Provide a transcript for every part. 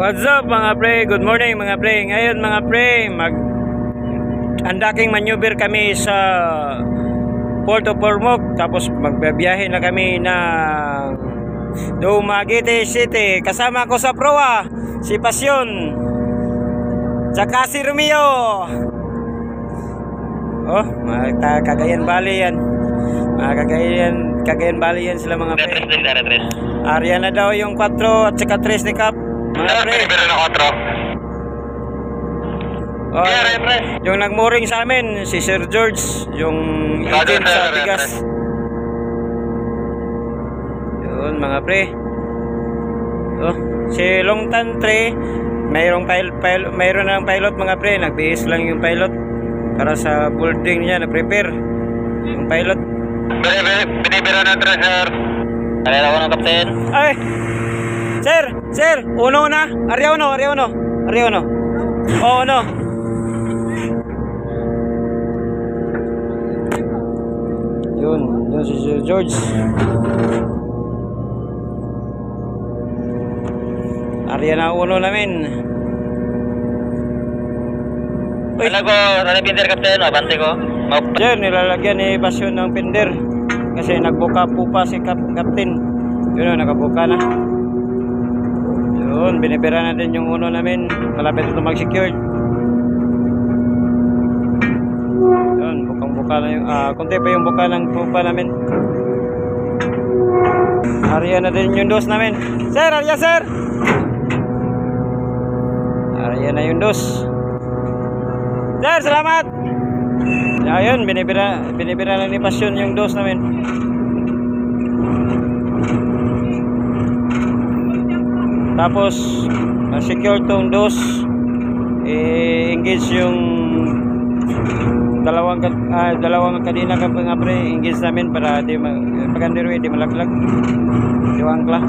What's up mga pre? Good morning mga pre. Ngayon mga pre, andaking maneuver kami sa Port of Ormoc. Tapos magbabiyahe na kami ng Dumaguete City. Kasama ko sa proa si Pasyon tsaka si Romeo. Oh, mga Cagayan Valley yan. Mga Cagayan Valley yan sila mga pre. Area na daw yung 4 at saka 3 ni Cap. Mga pre. Oh, yung nagmuring sa amin si Sir George, yung agent sa bigas. Yun mga pre. Oh, si Longtan 3 mayroon ng pilot mga pre. Nagbihis lang yung pilot para sa boarding niya, na-prepare yung pilot. Binibira na treasure. Alala ko ng kapten. Ay! Sir! Uno na! Arya uno! Oo, uno! Yun si Sir George. Arya na uno namin. Wala ko, pinder kapten, abante ko. Diyan, nilalagyan ni Pasyon ng pinder. Kasi nagbuka po pa si kapten. Yun, nakabuka na. Yun, binibira na din yung uno namin. Malapit ito mag-secure. Yun, bukang-buka na yung, kunti pa yung buka ng pupa namin. Arya na din yung dos namin. Sir, Arya sir! Arya na yung dos. Sir, salamat! Ayun, binibira na ni Pasyon yung dos namin. Tapos secure tong dos, engage yung dalawang kadina ka nga pre, engage namin para di pagandiro di malaglag yung angkla.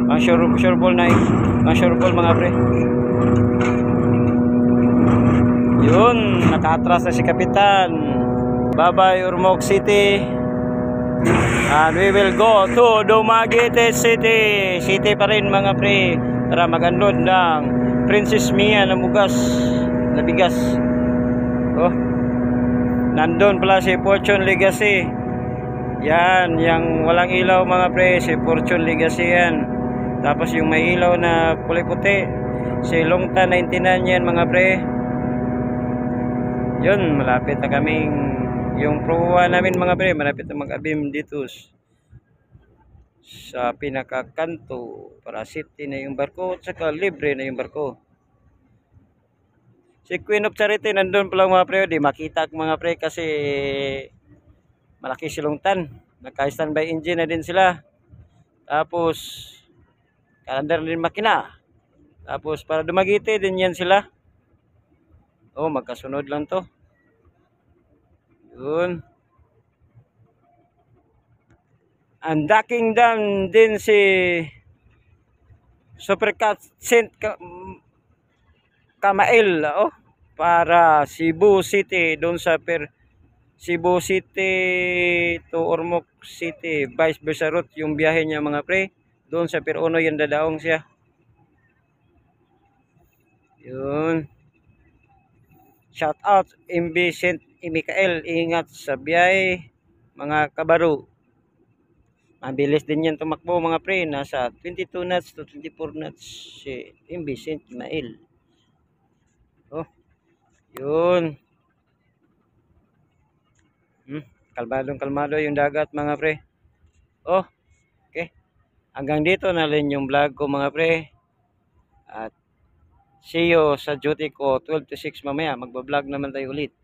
Ang sure ball mga pre. Yun, naka-atras na si Kapitan. Bye-bye Ormoc City. And we will go to Dumaguete City. City pa rin mga pre. Tara mag-unload ng Princess Mia na mugas na bigas. Oh, nandun pala si Fortune Legacy. Yan, yung walang ilaw mga pre, si Fortune Legacy yan. Tapos yung may ilaw na puti-puti, si Longtan 99 yan mga pre. Yun, malapit na kaming yung proa namin mga pre, malapit na mag-abim dito sa pinakakanto para safety na yung barko at saka libre na yung barko. Si Queen of Charity nandun pa lang mga pre, di makita mga pre kasi malaki si Longtan. Naka-standby engine na din sila. Tapos kalandar din makina. Tapos para Dumaguete din yan sila. Oh, magkasunod lang to. Yun. Ang docking down din si Supercat Saint Camael, oh, para Cebu City doon sa Cebu City to Ormoc City, vice versa route yung biyahe niya mga pre. Doon sa Uno yung dadaong siya. Yun. Shout out MB Saint Michael, ingat sa biyahe mga kabaro. Mabilis din yan tumakbo mga pre, nasa 22 knots to 24 knots si MB Saint Michael. Oh, yun. Kalmado yung dagat mga pre. Oh, okay. Hanggang dito na rin yung vlog ko mga pre. At see you sa duty ko 12 to 6 mamaya. Magbablog naman tayo ulit.